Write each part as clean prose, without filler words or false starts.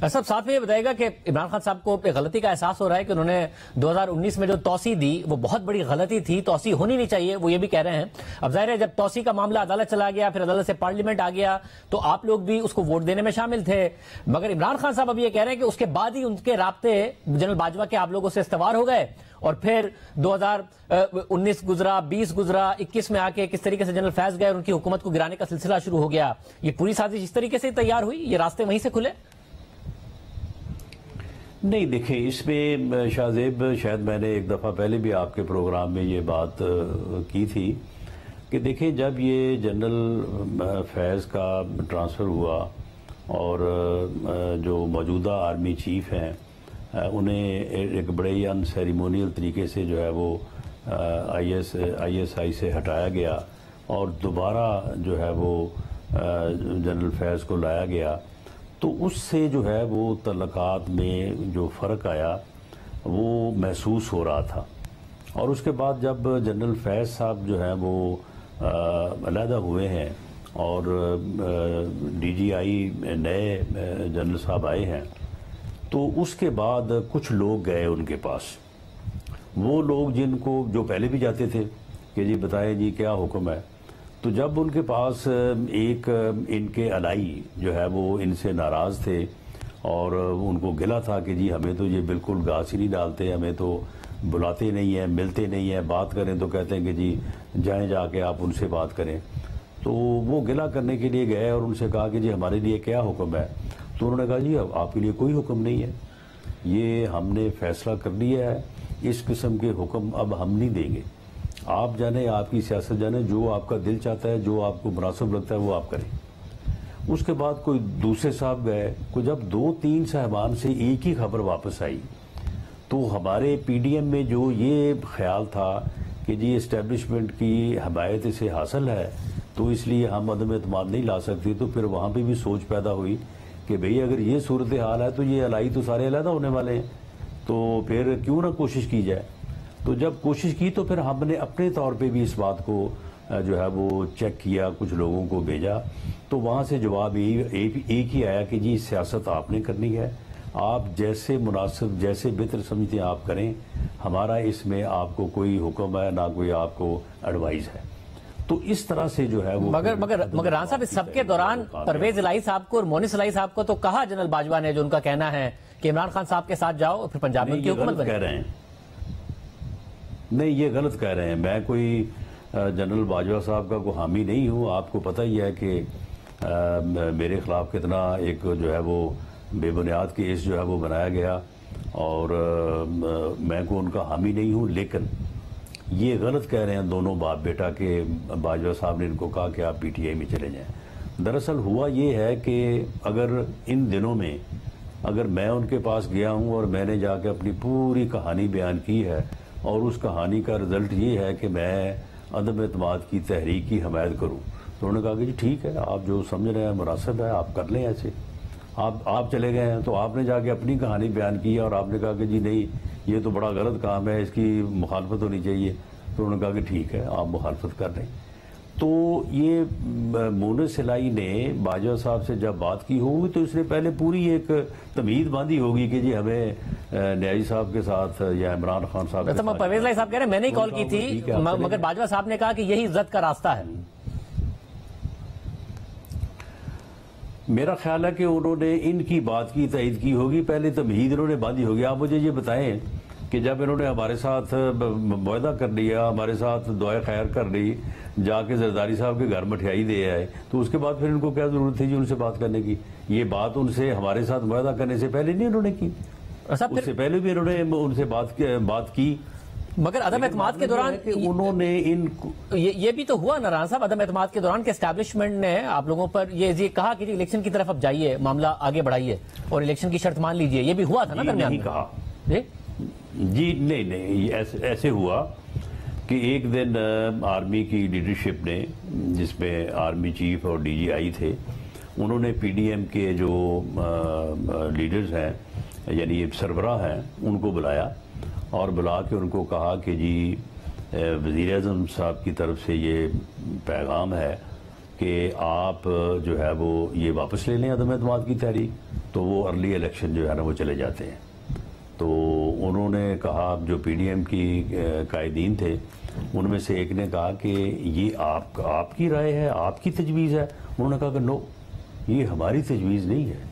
صاحب ساتھ میں یہ بتائے گا کہ عمران خان صاحب کو ایک غلطی کا احساس ہو رہا ہے کہ انہوں نے 2019 میں جو توسیع دی وہ بہت بڑی غلطی تھی، توسیع ہونی نہیں چاہیے، وہ یہ بھی کہہ رہے ہیں۔ اب ظاہر ہے جب توسیع کا معاملہ عدالت چلا گیا، پھر عدالت سے پارلیمنٹ آ گیا، تو آپ لوگ بھی اس کو ووٹ دینے میں شامل تھے، مگر عمران خان صاحب اب یہ کہہ رہے ہیں کہ اس کے بعد ہی ان کے رابطے جنرل باجوہ کے آپ لوگوں سے استوار ہو گئے، اور پھر 2019 گزرا، 20 گزرا، 21 میں آ کے کس طریقے سے جنرل فیض گئے اور ان کی حکومت کو گرانے کا سلسلہ شروع ہو گیا۔ یہ پوری سازش اس طریقے سے تیار ہوئی، یہ راستے وہیں سے کھلے؟ نہیں دیکھیں، اس میں شاہ زیب شاید میں نے ایک دفعہ پہلے بھی آپ کے پروگرام میں یہ بات کی تھی کہ دیکھیں جب یہ جنرل فیض کا ٹرانسفر ہوا اور جو موجودہ آرمی چیف ہیں انہیں ایک بڑے ہی ان سیریمونیل طریقے سے جو ہے وہ آئی ایس آئی سے ہٹایا گیا اور دوبارہ جو ہے وہ جنرل فیض کو لایا گیا، تو اس سے جو ہے وہ تعلقات میں جو فرق آیا وہ محسوس ہو رہا تھا۔ اور اس کے بعد جب جنرل فیض صاحب جو ہے وہ علیحدہ ہوئے ہیں اور ڈی جی آئی نئے جنرل صاحب آئے ہیں، تو اس کے بعد کچھ لوگ گئے ان کے پاس، وہ لوگ جن کو جو پہلے بھی جاتے تھے کہ جی بتائیں جی کیا حکم ہے، تو جب ان کے پاس ایک ان کے الائی جو ہے وہ ان سے ناراض تھے اور ان کو گلا تھا کہ جی ہمیں تو یہ بالکل گھاس ہی نہیں ڈالتے، ہمیں تو بلاتے نہیں ہیں، ملتے نہیں ہیں، بات کریں تو کہتے ہیں کہ جی جائیں جا کے آپ ان سے بات کریں، تو وہ گلا کرنے کے لیے گئے اور ان سے کہا کہ جی ہمارے لیے کیا حکم ہے، تو انہوں نے کہا جی اب آپ کے لیے کوئی حکم نہیں ہے، یہ ہم نے فیصلہ کر لیا ہے، اس قسم کے حکم اب ہم نہیں دیں گے، آپ جانیں، آپ کی سیاست جانیں، جو آپ کا دل چاہتا ہے، جو آپ کو مناسب لگتا ہے وہ آپ کریں۔ اس کے بعد کوئی دوسرے صاحب گئے، کوئی جب 2-3 صاحبان سے ایک ہی خبر واپس آئی، تو ہمارے پی ڈی ایم میں جو یہ خیال تھا کہ جی اسٹیبلشمنٹ کی حمایت اسے حاصل ہے تو اس لیے ہم عدم اعتماد نہیں لا سکتے، تو پھر وہاں پہ بھی سوچ پیدا ہوئی کہ بھئی اگر یہ صورتحال ہے تو یہ الائی تو سارے علیحدہ ہونے والے ہیں، تو پھر کیوں نہ کوشش کی جائے۔ تو جب کوشش کی تو پھر ہم نے اپنے طور پہ بھی اس بات کو جو ہے وہ چیک کیا، کچھ لوگوں کو بھیجا، تو وہاں سے جواب ایک ہی آیا کہ جی سیاست آپ نے کرنی ہے، آپ جیسے مناسب، جیسے بہتر سمجھتے ہیں آپ کریں، ہمارا اس میں آپ کو کوئی حکم ہے نہ کوئی آپ کو ایڈوائز ہے۔ تو اس طرح سے جو ہے وہ مگر ران صاحب اس سب کے دوران پرویز الہی صاحب کو اور مونس الہی صاحب کو تو کہا جنرل باجوہ نے، جو ان کا کہنا ہے کہ عمران خان صاحب کے ساتھ جاؤ اور پھر پنجاب میں کی حکومت بنے۔ کہہ رہے ہیں نہیں، یہ غلط کہہ رہے ہیں، میں کوئی جنرل باجوہ صاحب کا کوئی حامی نہیں ہوں، آپ کو پتہ ہی ہے کہ میرے خلاف کتنا ایک جو ہے وہ بے بنیاد کیس جو ہے وہ بنایا گیا، اور میں کو ان کا حامی نہیں ہوں، لیکن یہ غلط کہہ رہے ہیں دونوں باپ بیٹا کہ باجوہ صاحب نے ان کو کہا کہ آپ پی ٹی آئی میں چلے جائیں۔ دراصل ہوا یہ ہے کہ اگر ان دنوں میں اگر میں ان کے پاس گیا ہوں اور میں نے جا کے اپنی پوری کہانی بیان کی ہے اور اس کہانی کا رزلٹ یہ ہے کہ میں عدم اعتماد کی تحریک کی حمایت کروں، تو انہوں نے کہا کہ جی ٹھیک ہے، آپ جو سمجھ رہے ہیں مناسب ہے، آپ کر لیں ایسے۔ آپ چلے گئے ہیں تو آپ نے جا کے اپنی کہانی بیان کی اور آپ نے کہا کہ جی نہیں یہ تو بڑا غلط کام ہے، اس کی مخالفت ہونی چاہیے، تو انہوں نے کہا کہ ٹھیک ہے آپ مخالفت کر لیں۔ تو یہ مونس الہی نے باجوہ صاحب سے جب بات کی ہوگی تو اس نے پہلے پوری ایک تمہید باندھی ہوگی کہ جی ہمیں نیازی صاحب کے ساتھ یا عمران خان صاحب کے ساتھ۔ پرویز الہی صاحب کہہ رہے ہیں میں نے کال کی تھی، مگر باجوہ صاحب نے کہا کہ یہی عزت کا راستہ ہے۔ میرا خیال ہے کہ انہوں نے ان کی بات کی تائید کی ہوگی، پہلے تمہید انہوں نے باندھی ہوگی۔ آپ مجھے یہ بتائیں کہ جب انہوں نے ہمارے ساتھ معاہدہ کر لیا، ہمارے ساتھ دعائے خیر کر لی، جا کے زرداری صاحب کے گھر مٹھائی دے آئے، تو اس کے بعد پھر ان کو کیا ضرورت تھی جی ان سے بات کرنے کی؟ یہ بات ان سے ہمارے ساتھ معاہدہ کرنے سے پہلے نہیں انہوں نے کی، اس سے پہلے بھی انہوں نے ان سے بات کی، مگر عدم اعتماد کے دوران انہوں نے ان یہ بھی تو ہوا نا ران صاحب عدم اعتماد کے دوران کہ اسٹیبلشمنٹ نے آپ لوگوں پر یہ کہا کہ الیکشن کی طرف اب جائیے، معاملہ آگے بڑھائیے اور الیکشن کی شرط مان لیجئے، یہ بھی ہوا تھا نا درمیان میں؟ نہیں کہا جی، نہیں ایسے ہوا کہ ایک دن آرمی کی لیڈرشپ نے، جس میں آرمی چیف اور ڈی جی آئی تھے، انہوں نے پی ڈی ایم کے جو لیڈرز ہیں یعنی سربراہ ہیں ان کو بلایا اور بلا کے ان کو کہا کہ جی وزیر اعظم صاحب کی طرف سے یہ پیغام ہے کہ آپ جو ہے وہ یہ واپس لے لیں عدم اعتماد کی تحریک، تو وہ ارلی الیکشن جو ہے نا وہ چلے جاتے ہیں. تو انہوں نے کہا, جو پی ڈی ایم کی قائدین تھے ان میں سے ایک نے کہا کہ یہ آپ کی رائے ہے, آپ کی تجویز ہے. انہوں نے کہا کہ نو, یہ ہماری تجویز نہیں ہے,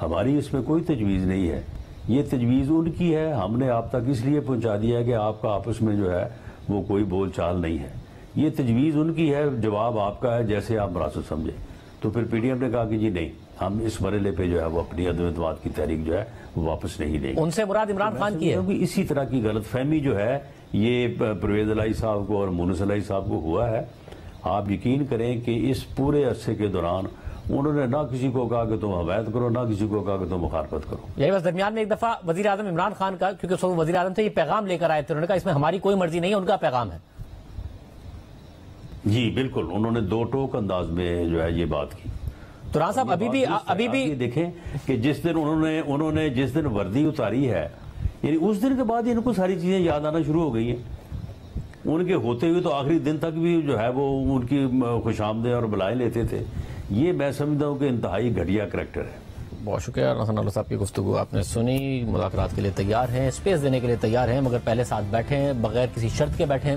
ہماری اس میں کوئی تجویز نہیں ہے, یہ تجویز ان کی ہے. ہم نے آپ تک اس لیے پہنچا دیا ہے کہ آپ کا آپس میں جو ہے وہ کوئی بول چال نہیں ہے. یہ تجویز ان کی ہے, جواب آپ کا ہے, جیسے آپ مناسب سمجھیں. تو پھر پی ڈی ایم نے کہا کہ جی نہیں, ہم اس مرحلے پہ جو ہے وہ اپنی عدم اعتماد کی تحریک جو ہے وہ واپس نہیں دیں گے. ان سے مراد عمران خان کی ہے. اسی طرح کی غلط فہمی جو ہے یہ پرویز الہی صاحب کو اور مونس الہی صاحب کو ہوا ہے. آپ یقین کریں کہ اس پورے عرصے کے دوران انہوں نے نہ کسی کو کہا کہ تم حمایت کرو, نہ کسی کو کہا کہ تم مخالفت کرو. یہی بس درمیان میں ایک دفعہ وزیر اعظم عمران خان کا, کیونکہ وہ وزیر اعظم تھے, یہ پیغام لے کر آئے تھے, انہوں نے کہا اس میں ہماری کوئی مرضی نہیں ہے, ان کا پیغام ہے. جی بالکل, انہوں نے دو ٹوک انداز میں جو ہے یہ بات کی. تو رانا صاحب ابھی بھی دیکھیں کہ جس دن انہوں نے جس دن وردی اتاری ہے, یعنی اس دن کے بعد ان کو ساری چیزیں یاد آنا شروع ہو گئی ہیں. ان کے ہوتے ہوئے تو آخری دن تک بھی جو ہے وہ ان کی خوش آمدیں اور بلائیں لیتے تھے. یہ میں سمجھتا ہوں کہ انتہائی گھٹیا کریکٹر ہے. بہت شکریہ رانا اللہ صاحب کی گفتگو آپ نے سنی. مذاکرات کے لیے تیار ہیں, اسپیس دینے کے لیے تیار ہیں, مگر پہلے ساتھ بیٹھیں, بغیر کسی شرط کے بیٹھیں.